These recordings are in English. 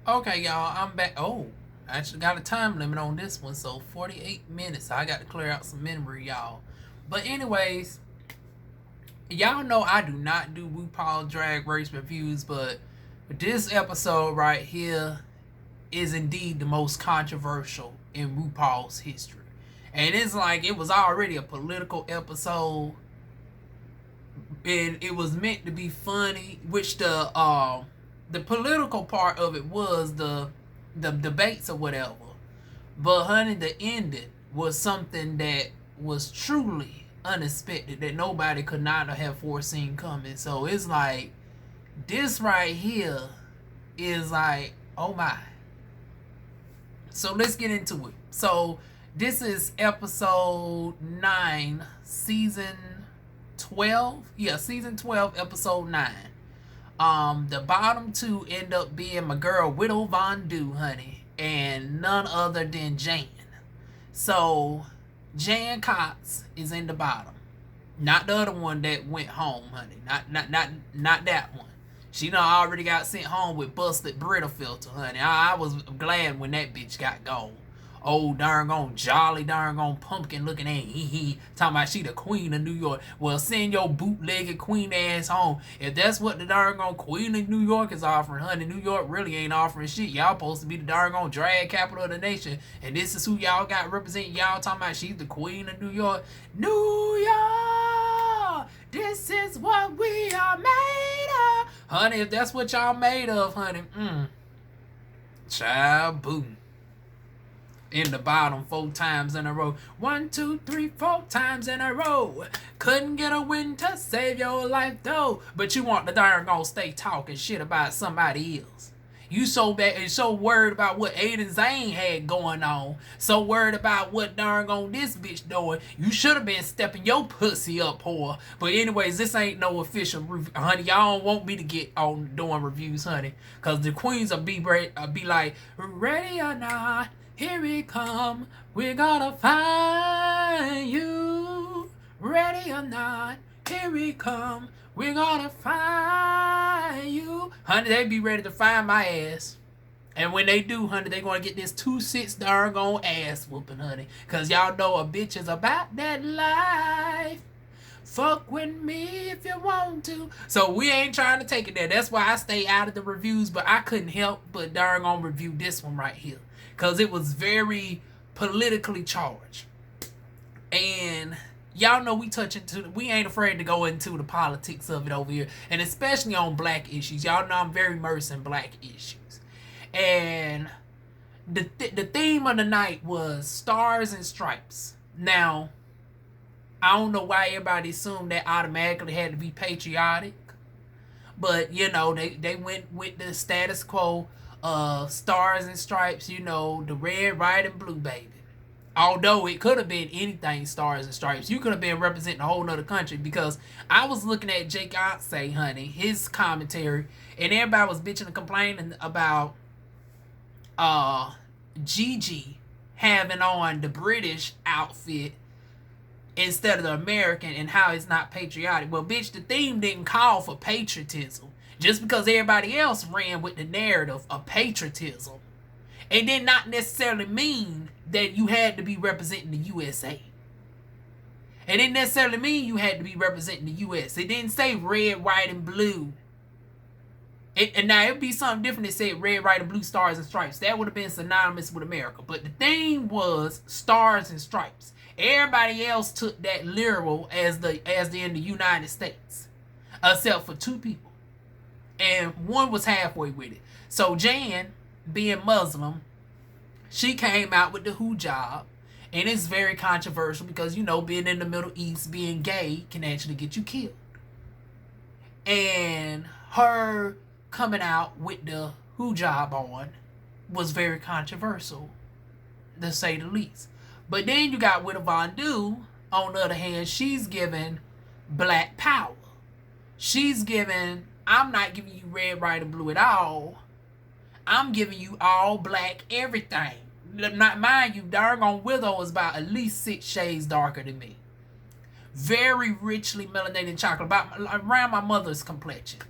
Okay, y'all, I'm back. Oh, I actually got a time limit on this one, so 48 minutes. So I got to clear out some memory, y'all. But anyways, y'all know I do not do RuPaul Drag Race reviews, but this episode right here is indeed the most controversial in RuPaul's history. And it's like it was already a political episode, and it was meant to be funny, which the political part of it was the debates or whatever. But honey, the ending was something that was truly unexpected that nobody could not have foreseen coming. So it's like this right here is like, oh my. So let's get into it. So this is episode 9, season 12. Yeah, season 12, episode 9. The bottom two end up being my girl Widow Von Du, honey, and none other than Jan. So Jan Cox is in the bottom, not the other one that went home, honey. Not that one. She done already got sent home with busted Brita filter, honey. I was glad when that bitch got gone. Oh, darn on jolly, darn on pumpkin looking at hee talking about she the queen of New York. Well, send your bootlegged queen ass home. If that's what the darn on queen of New York is offering, honey, New York really ain't offering shit. Y'all supposed to be the darn on drag capital of the nation, and this is who y'all got representing y'all talking about she's the queen of New York. New York, this is what we are made of. Honey, if that's what y'all made of, honey, child, boom. In the bottom 4 times in a row. 1, 2, 3, 4 times in a row. Couldn't get a win to save your life though. But you want the darn gonna stay talking shit about somebody else. You so bad and so worried about what Aiden Zane had going on. So worried about what darn on this bitch doing. You should have been stepping your pussy up, whore. But anyways, this ain't no official review. Honey, y'all don't want me to get on doing reviews, honey. Cause the queens will be like, ready or not, here we come. We're gonna find you. Ready or not, here we come. We're gonna find you. Honey, they be ready to find my ass. And when they do, honey, they gonna get this 2-6 darn gone ass whooping, honey. Cause y'all know a bitch is about that life. Fuck with me if you want to. So we ain't trying to take it there. That's why I stay out of the reviews. But I couldn't help but darn gonna review this one right here. Cause it was very politically charged. And y'all know we ain't afraid to go into the politics of it over here, and especially on black issues. Y'all know I'm very immersed in black issues. And the theme of the night was Stars and Stripes. Now, I don't know why everybody assumed that automatically had to be patriotic, but you know they went with the status quo of Stars and Stripes. You know, the red, white, and blue, baby. Although it could have been anything, Stars and Stripes. You could have been representing a whole nother country, because I was looking at Jake Otse, honey, his commentary, and everybody was bitching and complaining about Gigi having on the British outfit instead of the American, and how it's not patriotic. Well, bitch, the theme didn't call for patriotism. Just because everybody else ran with the narrative of patriotism, it did not necessarily mean that you had to be representing the USA. It didn't necessarily mean you had to be representing the US. It didn't say red, white, and blue. And now it would be something different that said red, white, and blue, stars and stripes. That would have been synonymous with America. But the thing was Stars and Stripes. Everybody else took that literal as in the United States, except for 2 people. And one was halfway with it. So Jan, being Muslim, she came out with the hijab, and it's very controversial because, you know, being in the Middle East, being gay can actually get you killed. And her coming out with the hijab on was very controversial, to say the least. But then you got Widow Von Du, on the other hand, she's giving black power. She's giving, I'm not giving you red, white, and blue at all. I'm giving you all black everything. Not mind you, doggone Widow is about at least 6 shades darker than me. Very richly melanated chocolate, about around my mother's complexion.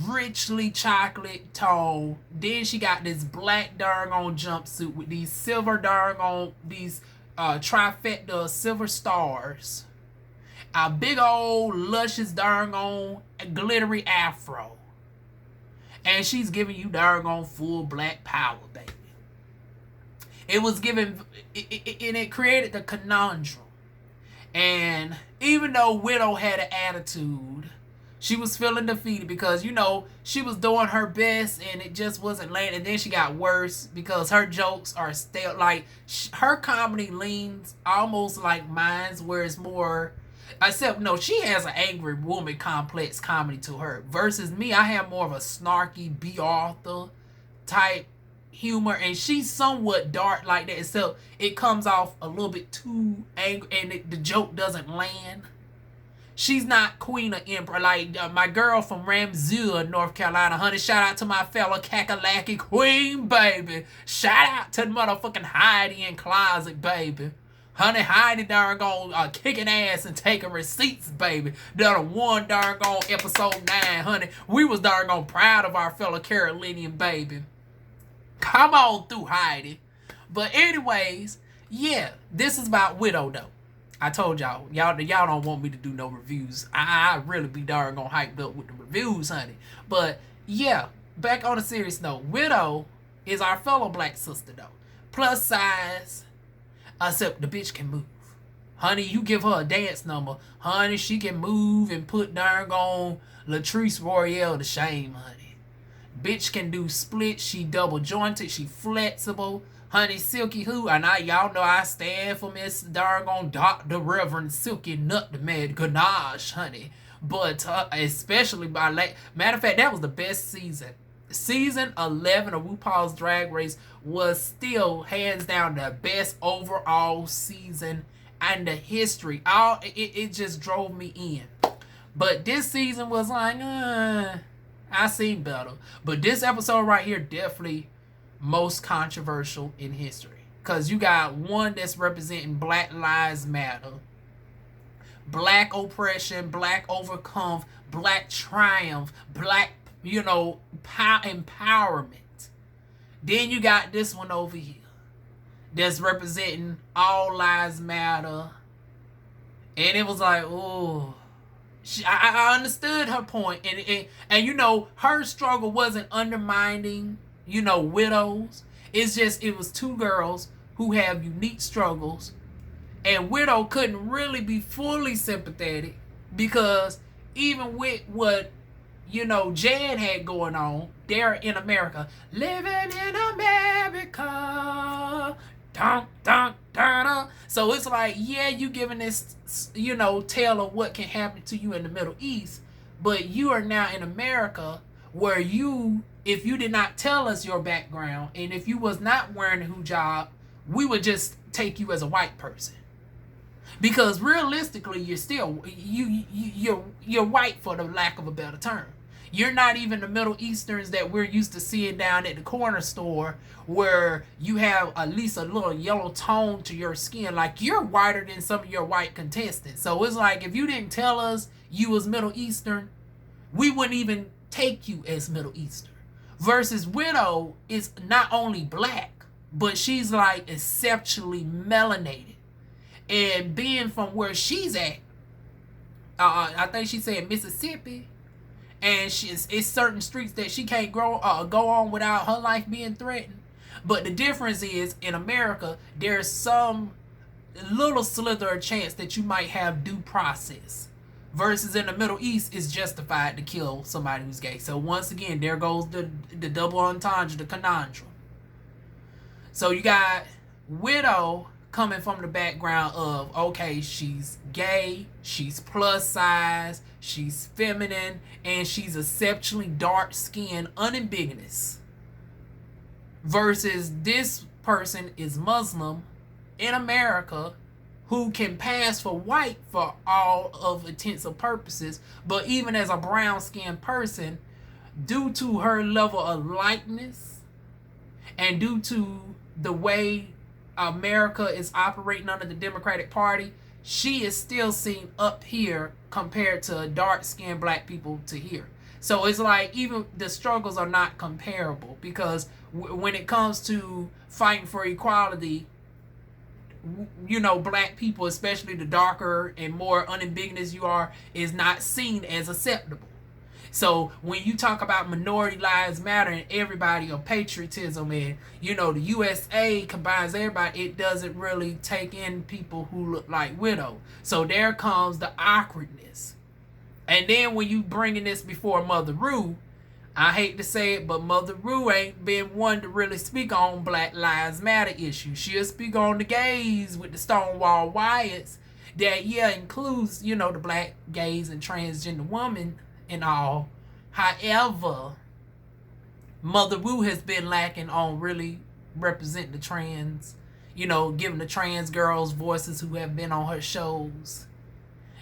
richly chocolate tone. Then she got this black darn on jumpsuit with these silver darn on these trifecta silver stars. A big old luscious darn on glittery afro. And she's giving you darn on full black power, baby. It was given, and it created the conundrum. And even though Widow had an attitude, she was feeling defeated because, you know, she was doing her best and it just wasn't landing. And then she got worse because her jokes are still like, her comedy leans almost like mine's, where it's more, except no, she has an angry woman complex comedy to her. Versus me, I have more of a snarky B. Arthur type humor, and she's somewhat dark like that, except it comes off a little bit too angry and the joke doesn't land. She's not Queen of Emperor like my girl from Ramsey, North Carolina. Honey, shout out to my fellow Kakalaki Queen, baby. Shout out to the motherfucking Heidi in Closet, baby. Honey, Heidi darn gone kicking ass and taking receipts, baby. Done one darn gone episode 9, honey. We was darn gone proud of our fellow Carolinian, baby. Come on through, Heidi. But anyways, yeah, this is about Widow, though. I told y'all don't want me to do no reviews. I really be darn gone hyped up with the reviews, honey. But yeah, back on a serious note, Widow is our fellow black sister, though. Plus size, except the bitch can move. Honey, you give her a dance number, honey, she can move and put darn gone Latrice Royale to shame, honey. Bitch can do splits, she double jointed, she flexible. Honey, Silky Who, and y'all know I stand for Miss Dargon Dr. Reverend Silky Nut the Mad Ganache, honey. But especially by matter of fact, that was the best season. Season 11 of RuPaul's Drag Race was still hands down the best overall season in the history. It just drove me in. But this season was like, I seen better. But this episode right here definitely most controversial in history. Because you got one that's representing Black Lives Matter, Black oppression, Black overcome, Black triumph, Black, empowerment. Then you got this one over here that's representing All Lives Matter. And it was like, oh, I understood her point. And her struggle wasn't undermining, widows. It's just, it was two girls who have unique struggles. And Widow couldn't really be fully sympathetic because even with what, Jan had going on there in America, living in America, dun, dun, dun, dun. So it's like, yeah, you giving this, tale of what can happen to you in the Middle East, but you are now in America where if you did not tell us your background, and if you was not wearing a hijab, we would just take you as a white person. Because realistically, you're still, you're white for the lack of a better term. You're not even the Middle Easterns that we're used to seeing down at the corner store where you have at least a little yellow tone to your skin. Like, you're whiter than some of your white contestants. So it's like, if you didn't tell us you was Middle Eastern, we wouldn't even take you as Middle Eastern. Versus Widow is not only black, but she's like exceptionally melanated. And being from where she's at, I think she said Mississippi, and it's certain streets that she can't go on without her life being threatened. But the difference is, in America, there's some little slither of chance that you might have due process. Versus in the Middle East, it's justified to kill somebody who's gay. So once again, there goes the double entendre, the conundrum. So you got Widow coming from the background of, okay, she's gay, she's plus size, she's feminine, and she's exceptionally dark-skinned, unambiguous. Versus this person is Muslim in America who can pass for white for all of intents and purposes, but even as a brown-skinned person, due to her level of lightness and due to the way America is operating under the Democratic Party, she is still seen up here compared to dark-skinned black people to here. So it's like even the struggles are not comparable, because when it comes to fighting for equality, black people, especially the darker and more unambiguous you are, is not seen as acceptable. So when you talk about minority lives matter and everybody, or patriotism, and the USA combines everybody, it doesn't really take in people who look like widow. So there comes the awkwardness. And then when you bringing this before Mother Rue, I hate to say it, but Mother Rue ain't been one to really speak on Black Lives Matter issues. She'll speak on the gays with the Stonewall riots that, includes, the black gays and transgender women and all. However, Mother Rue has been lacking on really representing the trans, giving the trans girls voices who have been on her shows.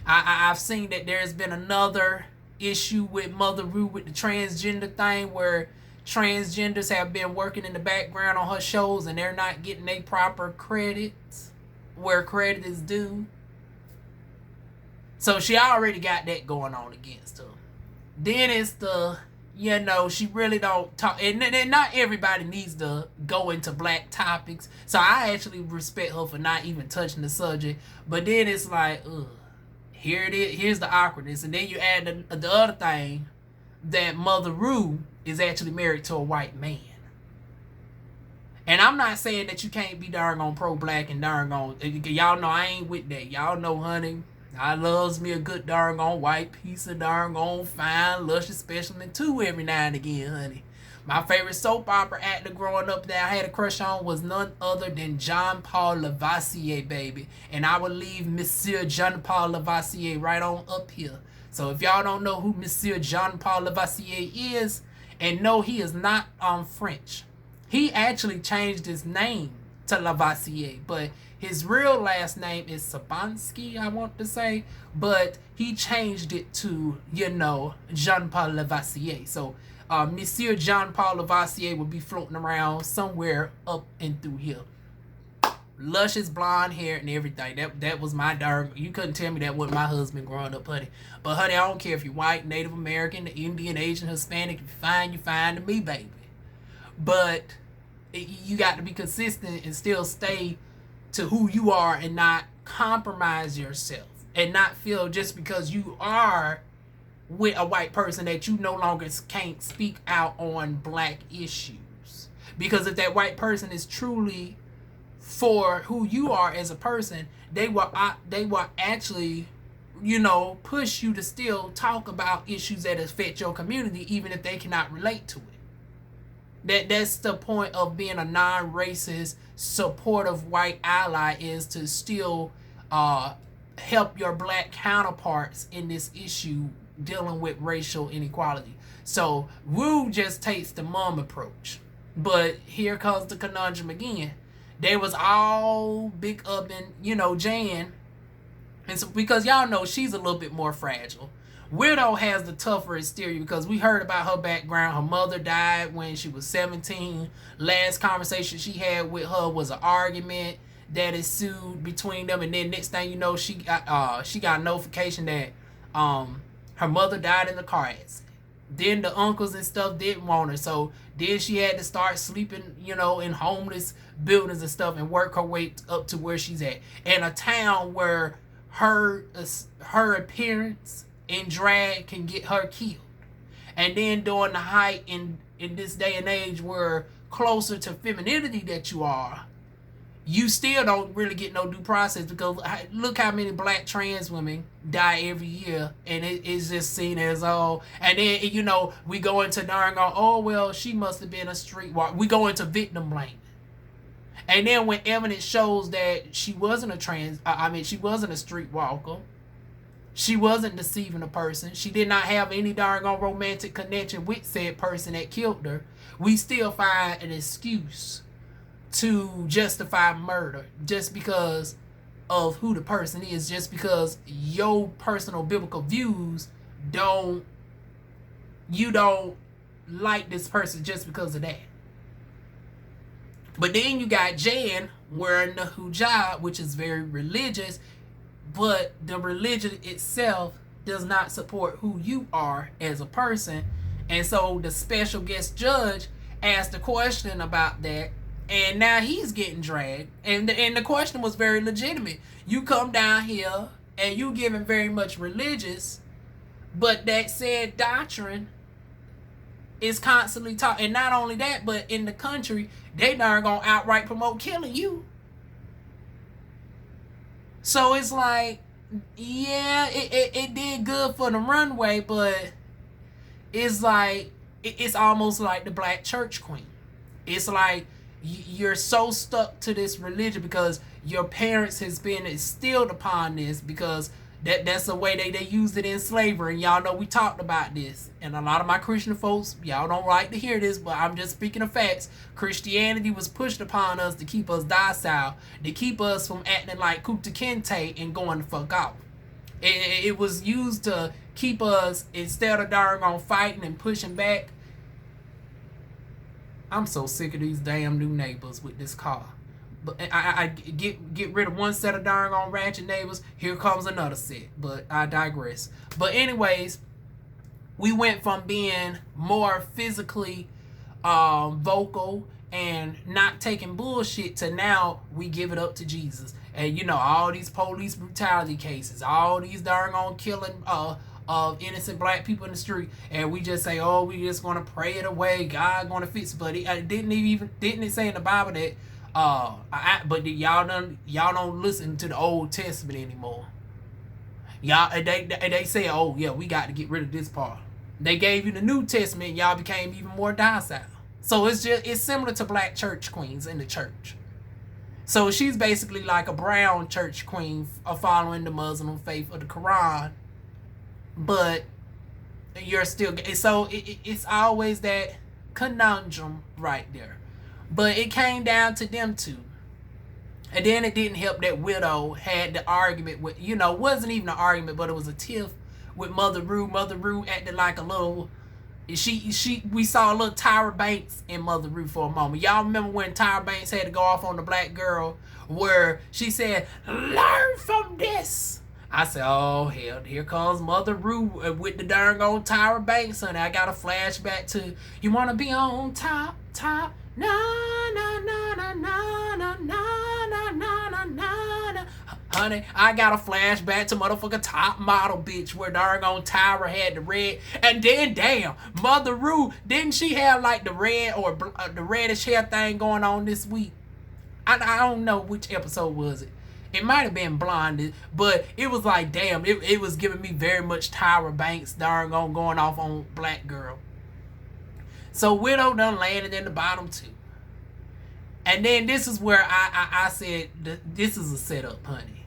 I've seen that there's been another issue with Mother Rue with the transgender thing, where transgenders have been working in the background on her shows and they're not getting their proper credits where credit is due. So she already got that going on against her. Then it's the, she really don't talk, and not everybody needs to go into black topics. So I actually respect her for not even touching the subject. But then it's like, here it is. Here's the awkwardness. And then you add the other thing, that Mother Rue is actually married to a white man. And I'm not saying that you can't be darn on pro-black and darn on... Y'all know I ain't with that. Y'all know, honey, I loves me a good darn on white piece of darn on fine, luscious specimen too every now and again, honey. My favorite soap opera actor growing up that I had a crush on was none other than Jean-Paul Lavoisier, baby. And I would leave Monsieur Jean-Paul Lavoisier right on up here. So if y'all don't know who Monsieur Jean-Paul Lavoisier is, and no, he is not French. He actually changed his name to Lavoisier, but his real last name is Sabansky, I want to say. But he changed it to, Jean-Paul Lavoisier. So Monsieur Jean-Paul Lavoisier would be floating around somewhere up and through here. Luscious blonde hair and everything. That was my dark. You couldn't tell me that wasn't my husband growing up, honey. But honey, I don't care if you're white, Native American, Indian, Asian, Hispanic. If you're fine to me, baby. But you got to be consistent and still stay to who you are and not compromise yourself. And not feel just because you are with a white person that you no longer can't speak out on black issues. Because if that white person is truly for who you are as a person, they will actually, push you to still talk about issues that affect your community, even if they cannot relate to it. That's the point of being a non-racist, supportive white ally, is to still help your black counterparts in this issue dealing with racial inequality. So Wu just takes the mom approach. But here comes the conundrum again. They was all big up in, Jan. And so, because y'all know she's a little bit more fragile. Widow has the tougher exterior, because we heard about her background. Her mother died when she was 17. Last conversation she had with her was an argument that ensued between them. And then next thing you know, she got a notification that her mother died in a car accident. Then the uncles and stuff didn't want her. So then she had to start sleeping, in homeless buildings and stuff, and work her way up to where she's at. In a town where her appearance in drag can get her killed. And then during the height in this day and age where closer to femininity that you are, you still don't really get no due process, because look how many black trans women die every year, and it's just seen as and then we go into she must have been a streetwalker. We go into victim blaming. And then when evidence shows that she wasn't she wasn't a streetwalker, she wasn't deceiving a person, she did not have any romantic connection with said person that killed her, we still find an excuse to justify murder just because of who the person is, just because your personal biblical views you don't like this person just because of that. But then you got Jan wearing the hijab, which is very religious, but the religion itself does not support who you are as a person. And so the special guest judge asked a question about that, and now he's getting dragged. And the question was very legitimate. You come down here and you giving very much religious, but that said doctrine is constantly taught. And not only that, but in the country, they darn gonna outright promote killing you. So it's like, yeah, it did good for the runway, but it's like, it's almost like the black church queen. It's like you're so stuck to this religion because your parents has been instilled upon this, because that's the way they used it in slavery. And y'all know we talked about this. And a lot of my Christian folks, y'all don't like to hear this, but I'm just speaking of facts. Christianity was pushed upon us to keep us docile, to keep us from acting like Kunta Kinte and going the fuck out. It was used to keep us, instead of darn on fighting and pushing back. I'm so sick of these damn new neighbors with this car. But I get rid of one set of darn on ratchet neighbors. Here comes another set. But I digress. But anyways, we went from being more physically vocal and not taking bullshit to now we give it up to Jesus. And you know, all these police brutality cases, all these darn on killing of innocent black people in the street, and we just say, oh, we just gonna pray it away, God gonna fix it. But it didn't it say in the Bible that but y'all don't listen to the Old Testament anymore. Y'all they say, oh yeah, we got to get rid of this part. They gave you the New Testament, and y'all became even more docile. So it's similar to black church queens in the church. So she's basically like a brown church queen following the Muslim faith of the Quran, but you're still, so it's always that conundrum right there. But it came down to them two. And then it didn't help that Widow had the argument with, wasn't even an argument, but it was a tiff with Mother Rue. Mother Rue acted like a little, we saw a little Tyra Banks in Mother Rue for a moment. Y'all remember when Tyra Banks had to go off on the black girl where she said, learn from this. I said, oh hell, here comes Mother Rue with the darn old Tyra Banks, honey. I got a flashback to, you want to be on top, na na na na na na na na na na na. Honey, I got a flashback to motherfucking Top Model, bitch, where darn on Tyra had the red, and then damn, Mother Rue, didn't she have like the red or the reddish hair thing going on this week? I don't know which episode was it. It might have been Blonded, but it was like, damn, it was giving me very much Tyra Banks darn on going off on Black Girl. So Widow done landed in the bottom two. And then this is where I said, this is a setup, honey.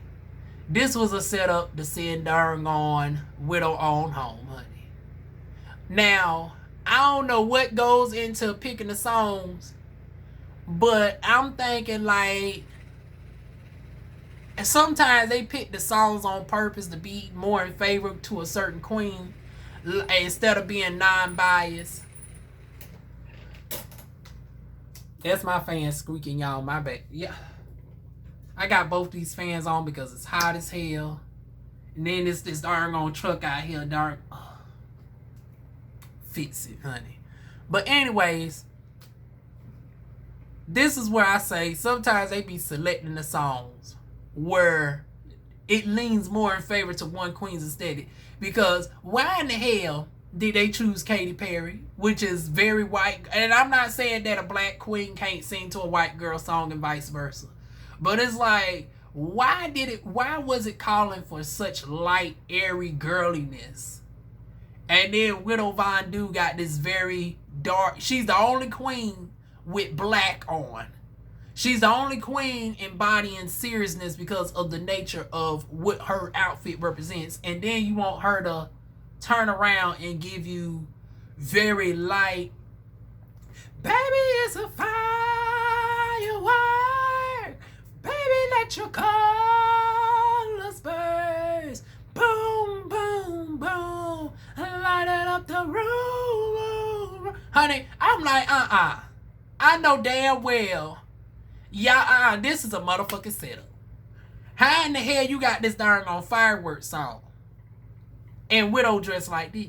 This was a setup to send darn on Widow on home, honey. Now, I don't know what goes into picking the songs, but I'm thinking like, and sometimes they pick the songs on purpose to be more in favor to a certain queen instead of being non-biased. That's my fan squeaking, y'all. My bad. Yeah. I got both these fans on because it's hot as hell. And then this darn on truck out here, darn. Fix it, honey. But anyways, this is where I say sometimes they be selecting the songs where it leans more in favor to one queen's aesthetic. Because why in the hell did they choose Katy Perry, which is very white? And I'm not saying that a black queen can't sing to a white girl song and vice versa. But it's like, why was it calling for such light, airy girliness? And then Widow Von Du got this very dark, she's the only queen with black on. She's the only queen embodying seriousness because of the nature of what her outfit represents. And then you want her to turn around and give you very light, baby, it's a firework, baby, let your colors burst, boom, boom, boom, light it up the room. Honey, I'm like, I know damn well, yeah, this is a motherfucking setup. How in the hell you got this darn on fireworks song and Widow dressed like this?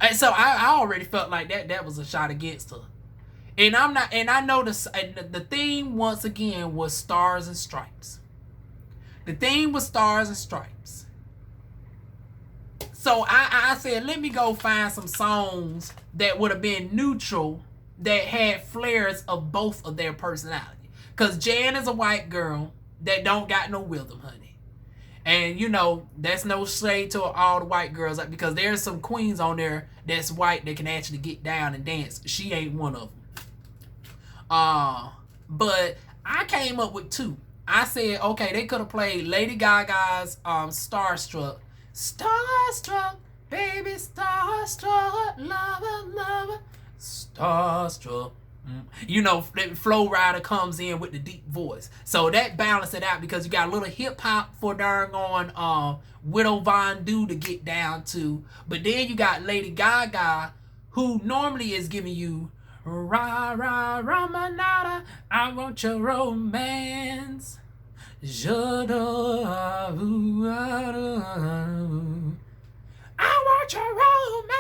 And so I already felt like that was a shot against her. And I'm not, and I know the theme once again was Stars and Stripes. The theme was Stars and Stripes. So I said, let me go find some songs that would have been neutral, that had flares of both of their personality. Because Jan is a white girl that don't got no rhythm, honey. And you know, that's no shade to all the white girls, like, because there's some queens on there that's white that can actually get down and dance. She ain't one of them. But I came up with two. I said, okay, they could have played Lady Gaga's Starstruck. Starstruck, baby, starstruck, lover, lover, starstruck. You know, Flo Rida comes in with the deep voice. So that balanced it out, because you got a little hip hop for darn on Widow Von Du to get down to. But then you got Lady Gaga, who normally is giving you rah rah ramanada, I want your romance. I want your romance.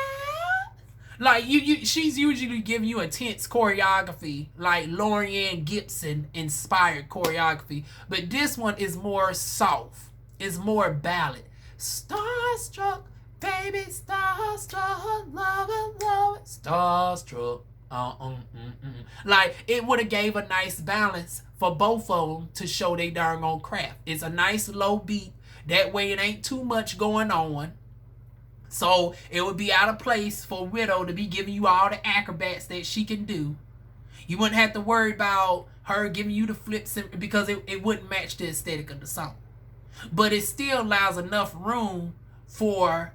Like she's usually giving you intense choreography, like Laurieann Gibson inspired choreography. But this one is more soft. It's more ballad. Starstruck, baby, starstruck, lover, lover, starstruck. Like, it would have gave a nice balance for both of them to show they darn on craft. It's a nice low beat. That way it ain't too much going on. So it would be out of place for Widow to be giving you all the acrobats that she can do. You wouldn't have to worry about her giving you the flips, because it wouldn't match the aesthetic of the song. But it still allows enough room for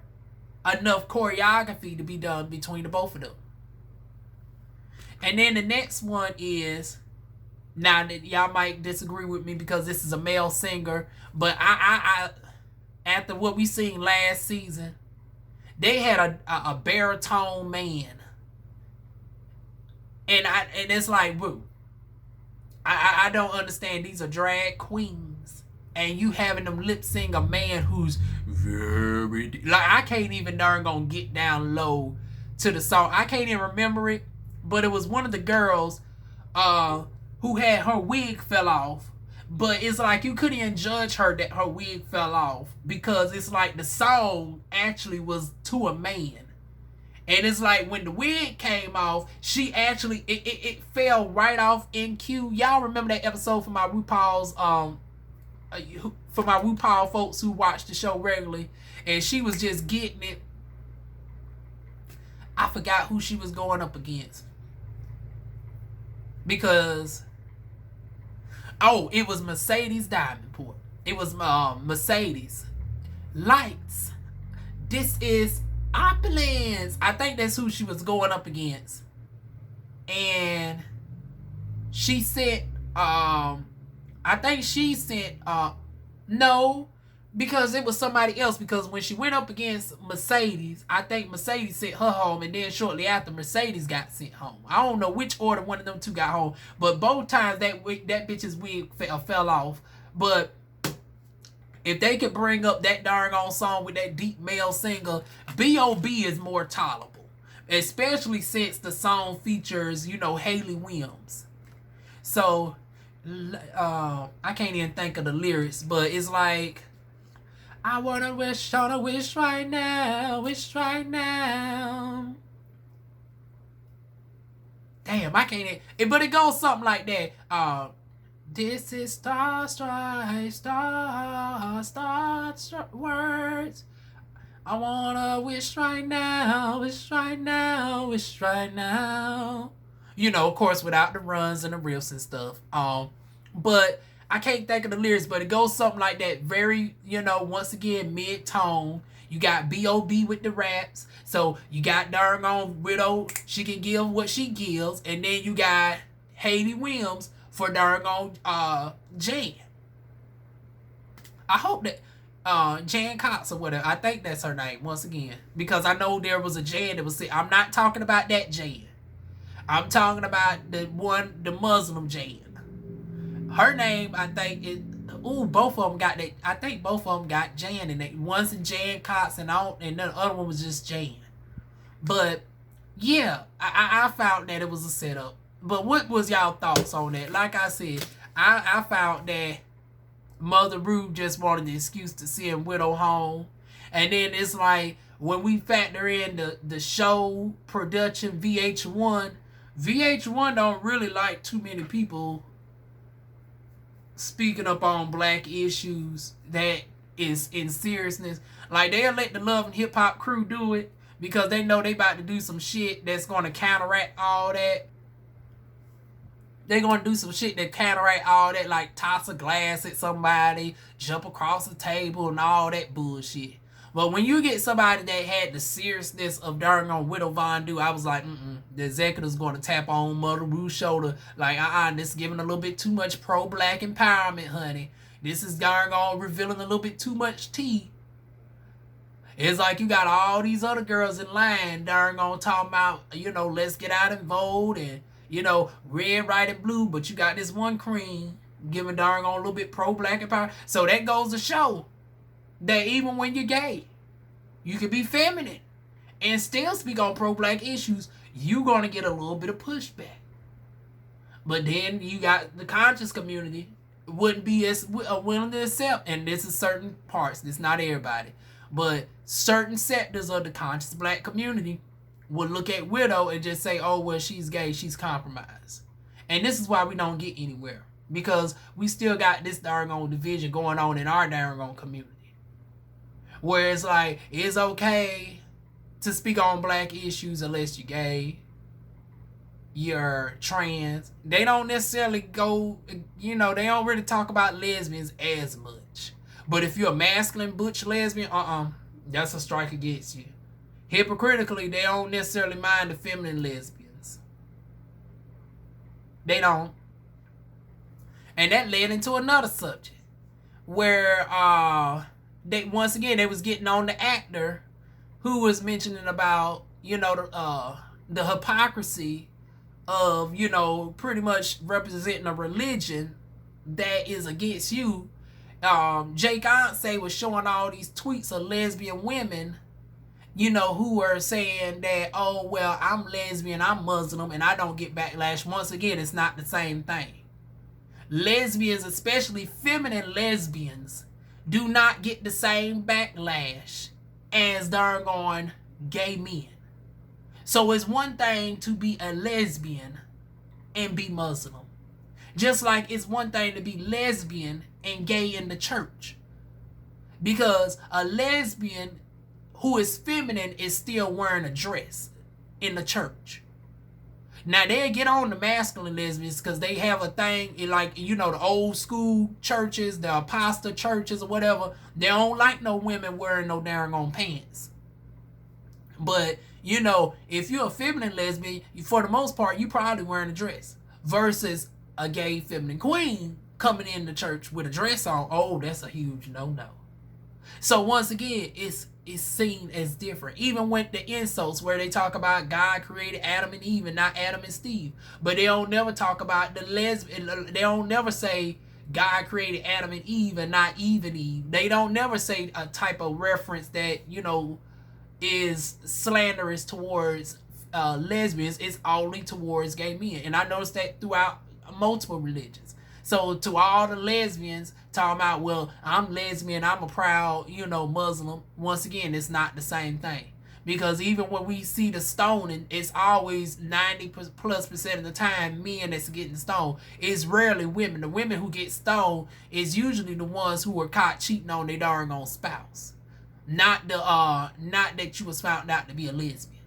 enough choreography to be done between the both of them. And then the next one is, now that y'all might disagree with me because this is a male singer, but I after what we seen last season, they had a baritone man, and it's like, boo, I don't understand. These are drag queens, and you having them lip sing a man who's very like, I can't even darn gonna get down low to the song. I can't even remember it. But it was one of the girls who had her wig fell off. But it's like you couldn't even judge her that her wig fell off, because it's like the song actually was to a man. And it's like when the wig came off, she actually, it fell right off in cue. Y'all remember that episode for my RuPaul's, for my RuPaul folks who watch the show regularly. And she was just getting it. I forgot who she was going up against. Because, it was Mercedes Davenport. It was Mercedes. Lights. This is opulence. I think that's who she was going up against. And she sent, I think she sent, no, because it was somebody else. Because when she went up against Mercedes, I think Mercedes sent her home, and then shortly after, Mercedes got sent home. I don't know which order one of them two got home, but both times that bitch's wig fell off. But if they could bring up that darn on song with that deep male singer, B.O.B. is more tolerable, especially since the song features, you know, Haley Williams. So I can't even think of the lyrics, but it's like, I wanna wish on a wish right now, wish right now. Damn, I can't. But it goes something like that. This is starstruck words. I wanna wish right now, wish right now, wish right now. You know, of course, without the runs and the riffs and stuff. But I can't think of the lyrics, but it goes something like that. Very, you know, once again, mid-tone. You got B.O.B. with the raps. So you got darn on Widow. She can give what she gives. And then you got Haley Williams for darn on Jan. I hope that Jan Cox or whatever. I think that's her name, once again. Because I know there was a Jan that was... I'm not talking about that Jan. I'm talking about the Muslim Jan. Her name, I think, is... both of them got that. I think both of them got Jan in it. One's Jan Cox, and the other one was just Jan. But yeah, I found that it was a setup. But what was y'all thoughts on that? Like I said, I found that Mother Ruth just wanted the excuse to send Widow home. And then it's like when we factor in the show production VH1 don't really like too many people speaking up on black issues that is in seriousness. Like they'll let the Love and Hip Hop crew do it because they know they about to do some shit that's gonna counteract all that. They're gonna do some shit that counteract all that, like toss a glass at somebody, jump across the table, and all that bullshit. But when you get somebody that had the seriousness of darn on Widow Von Du, I was like, the executive's gonna tap on Mother Ruth's shoulder, like, this is giving a little bit too much pro-black empowerment, honey. This is darn on revealing a little bit too much tea. It's like you got all these other girls in line, darn on talking about, let's get out and vote and, red, white, and blue, but you got this one queen giving darn on a little bit pro-black empowerment. So that goes to show that even when you're gay, you can be feminine and still speak on pro-black issues. You're going to get a little bit of pushback. But then you got the conscious community wouldn't be as willing to accept. And this is certain parts. This is not everybody. But certain sectors of the conscious black community would look at Widow and just say, oh, well, she's gay. She's compromised. And this is why we don't get anywhere. Because we still got this darn on division going on in our darn on community. Where it's like, it's okay to speak on black issues unless you're gay, you're trans. They don't necessarily go, they don't really talk about lesbians as much. But if you're a masculine butch lesbian, that's a strike against you. Hypocritically, they don't necessarily mind the feminine lesbians. They don't. And that led into another subject where, they was getting on the actor who was mentioning about the hypocrisy of pretty much representing a religion that is against you. Jake Ansay was showing all these tweets of lesbian women who were saying that, oh well, I'm lesbian, I'm Muslim, and I don't get backlash. Once again, it's not the same thing. Lesbians, especially feminine lesbians, do not get the same backlash as darn gay men. So it's one thing to be a lesbian and be Muslim. Just like it's one thing to be lesbian and gay in the church. Because a lesbian who is feminine is still wearing a dress in the church. Now, they get on the masculine lesbians because they have a thing, like, the old school churches, the apostle churches or whatever. They don't like no women wearing no darn pants. But, if you're a feminine lesbian, for the most part, you probably wearing a dress. Versus a gay feminine queen coming in the church with a dress on. Oh, that's a huge no-no. So, once again, it's seen as different. Even with the insults where they talk about God created Adam and Eve and not Adam and Steve. But they don't never talk about the lesbian. They don't never say God created Adam and Eve and not Eve and Eve. They don't never say a type of reference that, is slanderous towards lesbians. It's only towards gay men. And I noticed that throughout multiple religions. So to all the lesbians talking about, well, I'm lesbian, I'm a proud, Muslim. Once again, it's not the same thing. Because even when we see the stoning, it's always 90+% of the time men that's getting stoned. It's rarely women. The women who get stoned is usually the ones who were caught cheating on their darn own spouse. Not that you was found out to be a lesbian.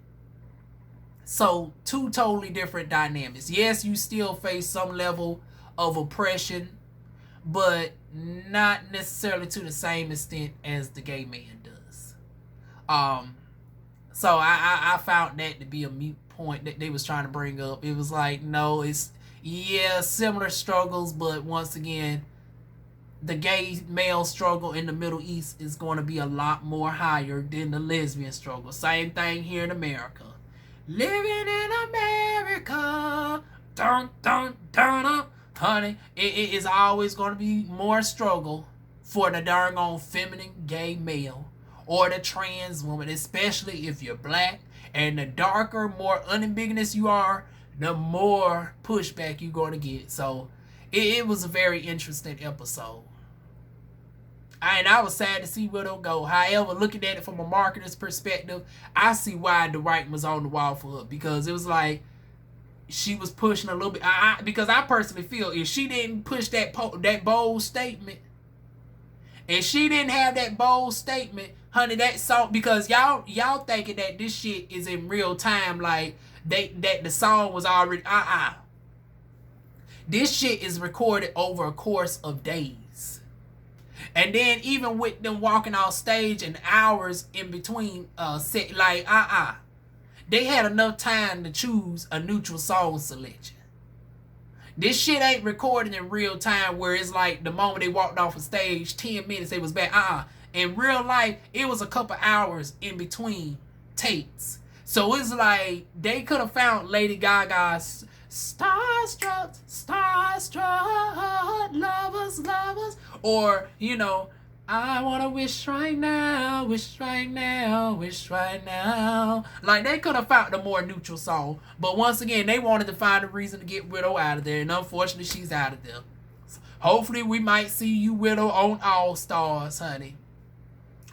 So two totally different dynamics. Yes, you still face some level of oppression, but not necessarily to the same extent as the gay man does. So I found that to be a mute point that they was trying to bring up. It was like, no, it's, similar struggles, but once again, the gay male struggle in the Middle East is going to be a lot more higher than the lesbian struggle. Same thing here in America. Living in America, dun dun dun dun. Honey, it is always going to be more struggle for the darn feminine gay male or the trans woman, especially if you're black, And the darker, more unambiguous you are, the more pushback you're going to get. So it was a very interesting episode. And I was sad to see Widow go. However, looking at it from a marketer's perspective, I see why the writing was on the wall for her. Because it was like she was pushing a little bit. Because I personally feel if she didn't push that bold statement, and she didn't have that bold statement, honey, that song, because y'all thinking that this shit is in real time, like that the song was already This shit is recorded over a course of days. And then even with them walking off stage and hours in between set, like they had enough time to choose a neutral song selection. This shit ain't recorded in real time where it's like the moment they walked off a stage, 10 minutes they was back. In real life, it was a couple hours in between takes. So it's like they could have found Lady Gaga's Starstruck, lovers, or, you know, I wanna wish right now. Like, they could have found a more neutral song. But once again, they wanted to find a reason to get Widow out of there. And unfortunately, she's out of there. So hopefully, we might see you, Widow, on All Stars, honey.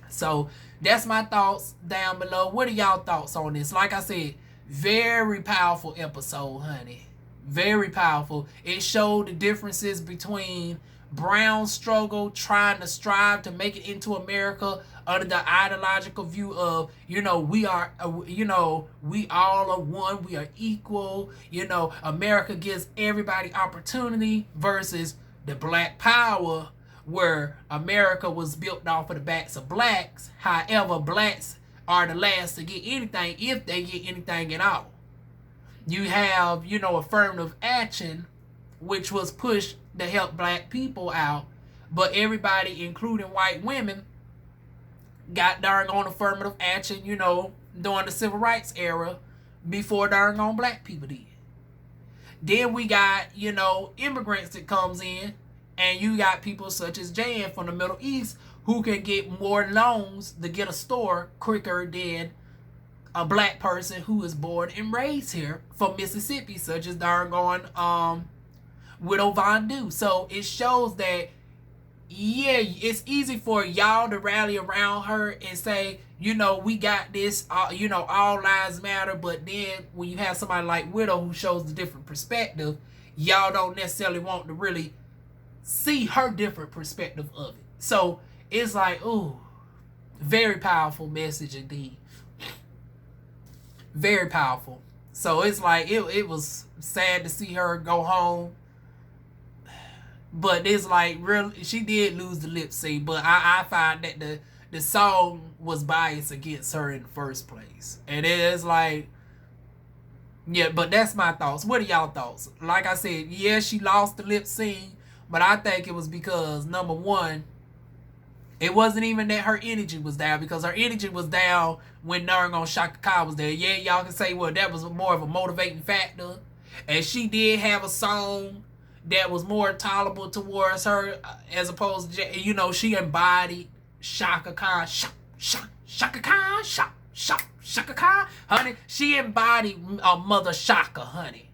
So, that's my thoughts down below. What are y'all thoughts on this? Like I said, very powerful episode, honey. Very powerful. It showed the differences between Brown's struggle, trying to strive to make it into America under the ideological view of, you know, we are, we all are one, we are equal, you know, America gives everybody opportunity, versus the Black Power, where America was built off of the backs of blacks. However, blacks are the last to get anything, if they get anything at all. You have, you know, affirmative action, which was pushed to help black people out, but everybody, including white women, got darn on affirmative action, you know, during the civil rights era, before darn on black people did. Then we got, you know, immigrants that comes in, and you got people such as Jan from the Middle East who can get more loans to get a store quicker than a black person who is born and raised here from Mississippi, such as darn Widow Von Du. So it shows that, yeah, it's easy for y'all to rally around her and say, you know, we got this, you know, all lives matter. But then when you have somebody like Widow who shows the different perspective, y'all don't necessarily want to really see her different perspective of it. So it's like, ooh, very powerful message indeed. Very powerful. So it's like, it was sad to see her go home. But it's like, really, she did lose the lip sync. But I find that the song was biased against her in the first place. And it is like, yeah, but that's my thoughts. What are y'all thoughts? Like I said, yeah, she lost the lip sync. But I think it was because, number one, it wasn't even that her energy was down, because her energy was down when Nargon Shaka Khan was there. Yeah, y'all can say, well, that was more of a motivating factor. And she did have a song that was more tolerable towards her, as opposed to, you know, she embodied Shaka Khan. Shaka Khan. Shaka Khan. Honey, she embodied Mother Shaka, honey.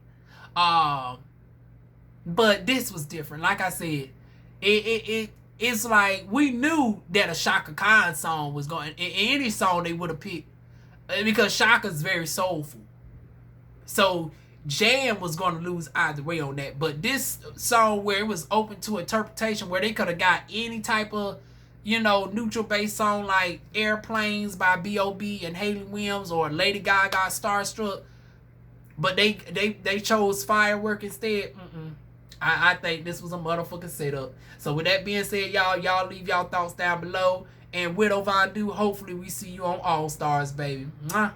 But this was different. Like I said, it's like we knew that a Shaka Khan song was going. In any song they would have picked, because Shaka's very soulful. So Jam was going to lose either way on that. But this song, where it was open to interpretation, where they could have got any type of, you know, neutral based song like Airplanes by B.O.B. and Haley Williams, or Lady Gaga Starstruck, but they chose Firework instead. I think this was a motherfucking setup. So with that being said, y'all leave y'all thoughts down below. And Widow Von Du, hopefully we see you on All Stars, baby. Mwah.